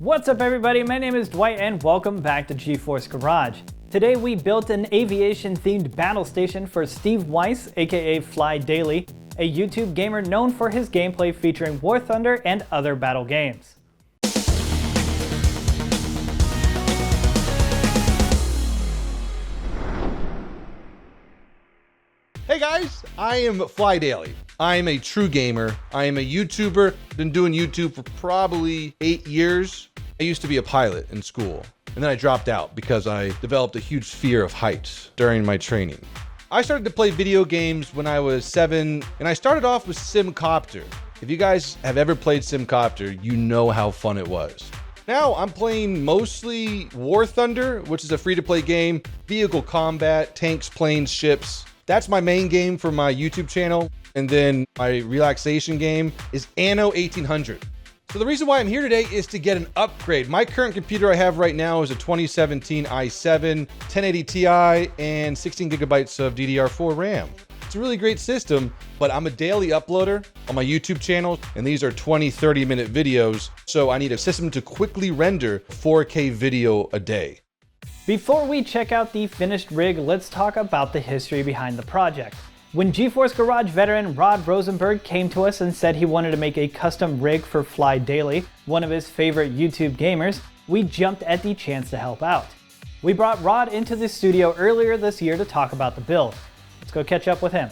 What's up everybody, my name is Dwight and welcome back to GeForce Garage. Today we built an aviation-themed battle station for Steve Weiss, aka PhlyDaily, a YouTube gamer known for his gameplay featuring War Thunder and other battle games. Hey guys, I am PhlyDaily. I am a true gamer. I am a YouTuber. Been doing YouTube for probably 8 years. I used to be a pilot in school, and then I dropped out because I developed a huge fear of heights during my training. I started to play video games when I was 7, and I started off with Simcopter. If you guys have ever played Simcopter, you know how fun it was. Now I'm playing mostly War Thunder, which is a free-to-play game, vehicle combat, tanks, planes, ships. That's my main game for my YouTube channel. And then my relaxation game is Anno 1800. So the reason why I'm here today is to get an upgrade. My current computer I have right now is a 2017 i7, 1080 Ti, and 16 gigabytes of DDR4 RAM. It's a really great system, but I'm a daily uploader on my YouTube channel, and these are 20, 30-minute videos, so I need a system to quickly render 4K video a day. Before we check out the finished rig, let's talk about the history behind the project. When GeForce Garage veteran Rod Rosenberg came to us and said he wanted to make a custom rig for PhlyDaily, one of his favorite YouTube gamers, we jumped at the chance to help out. We brought Rod into the studio earlier this year to talk about the build. Let's go catch up with him.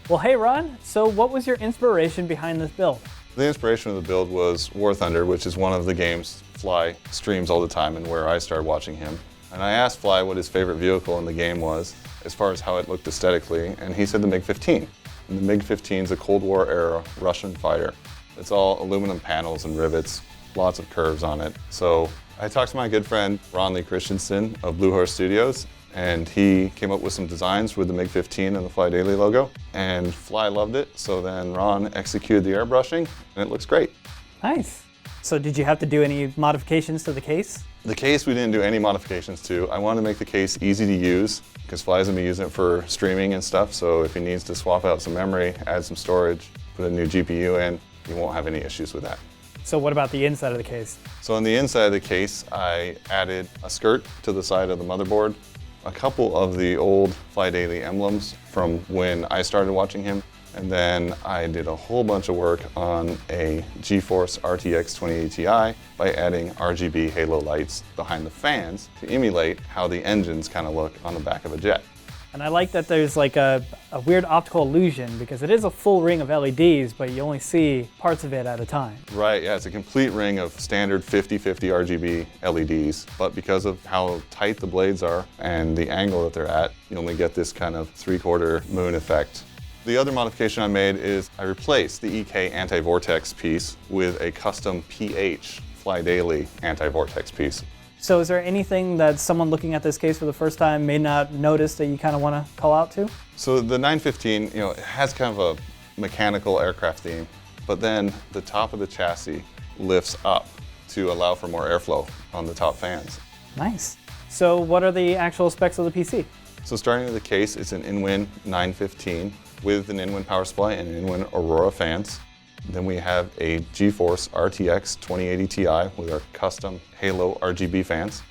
Well, hey Rod, so what was your inspiration behind this build? The inspiration of the build was War Thunder, which is one of the games Phly streams all the time and where I started watching him. And I asked Phly what his favorite vehicle in the game was, as far as how it looked aesthetically, and he said the MiG-15. And the MiG-15 is a Cold War era Russian fighter. It's all aluminum panels and rivets, lots of curves on it. So I talked to my good friend Ron Lee Christensen of Blue Horse Studios, and he came up with some designs with the MiG-15 and the PhlyDaily logo, and Phly loved it, so then Ron executed the airbrushing, and it looks great. Nice. So did you have to do any modifications to the case? The case we didn't do any modifications to. I wanted to make the case easy to use because Phly's gonna be using it for streaming and stuff, so if he needs to swap out some memory, add some storage, put a new GPU in, he won't have any issues with that. So what about the inside of the case? So on the inside of the case, I added a skirt to the side of the motherboard, a couple of the old PhlyDaily emblems from when I started watching him, and then I did a whole bunch of work on a GeForce RTX 2080 Ti by adding RGB halo lights behind the fans to emulate how the engines kind of look on the back of a jet. And I like that there's like a weird optical illusion because it is a full ring of LEDs, but you only see parts of it at a time. Right, yeah, it's a complete ring of standard 50/50 RGB LEDs, but because of how tight the blades are and the angle that they're at, you only get this kind of three-quarter moon effect. The other modification I made is I replaced the EK anti-vortex piece with a custom PH PhlyDaily anti-vortex piece. So is there anything that someone looking at this case for the first time may not notice that you kind of want to call out to? So the 915, it has kind of a mechanical aircraft theme, but then the top of the chassis lifts up to allow for more airflow on the top fans. Nice. So what are the actual specs of the PC? So starting with the case, it's an InWin 915 with an InWin power supply and InWin Aurora fans. Then we have a GeForce RTX 2080 Ti with our custom Halo RGB fans.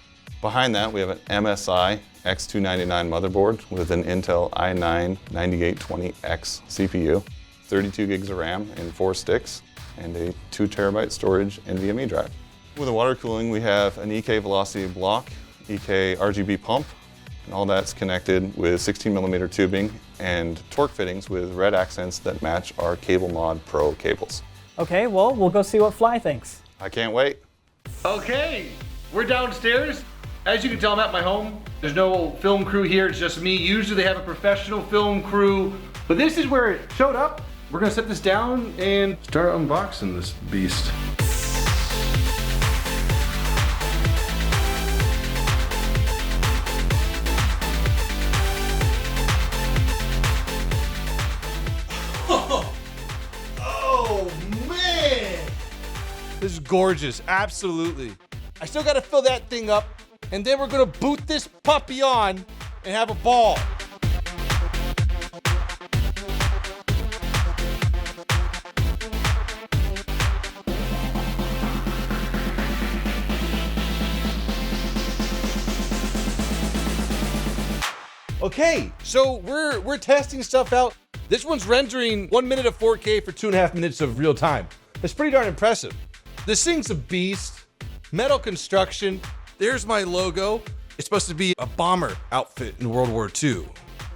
Behind that, we have an MSI X299 motherboard with an Intel i9 9820X CPU, 32 gigs of RAM in 4 sticks, and a 2 terabyte storage NVMe drive. With the water cooling, we have an EK Velocity block, EK RGB pump, and all that's connected with 16mm tubing and torque fittings with red accents that match our Cable Mod Pro cables. Okay, well, we'll go see what Phly thinks. I can't wait. Okay, we're downstairs. As you can tell, I'm at my home. There's no film crew here, it's just me. Usually they have a professional film crew, but this is where it showed up. We're gonna set this down and start unboxing this beast. Oh man! This is gorgeous, absolutely. I still gotta fill that thing up, and then we're gonna boot this puppy on and have a ball. Okay, so we're testing stuff out. This one's rendering 1 minute of 4K for 2.5 minutes of real time. That's pretty darn impressive. This thing's a beast. Metal construction. There's my logo. It's supposed to be a bomber outfit in World War II. And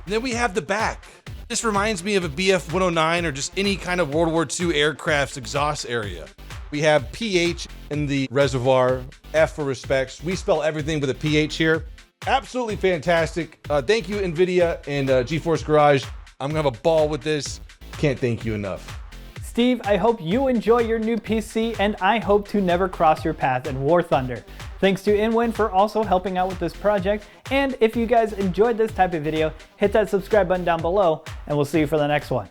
then we have the back. This reminds me of a BF-109 or just any kind of World War II aircraft's exhaust area. We have PH in the reservoir, F for respects. We spell everything with a PH here. Absolutely fantastic. Thank you, NVIDIA and GeForce Garage. I'm gonna have a ball with this. Can't thank you enough. Steve, I hope you enjoy your new PC, and I hope to never cross your path in War Thunder. Thanks to InWin for also helping out with this project, and if you guys enjoyed this type of video, hit that subscribe button down below, and we'll see you for the next one.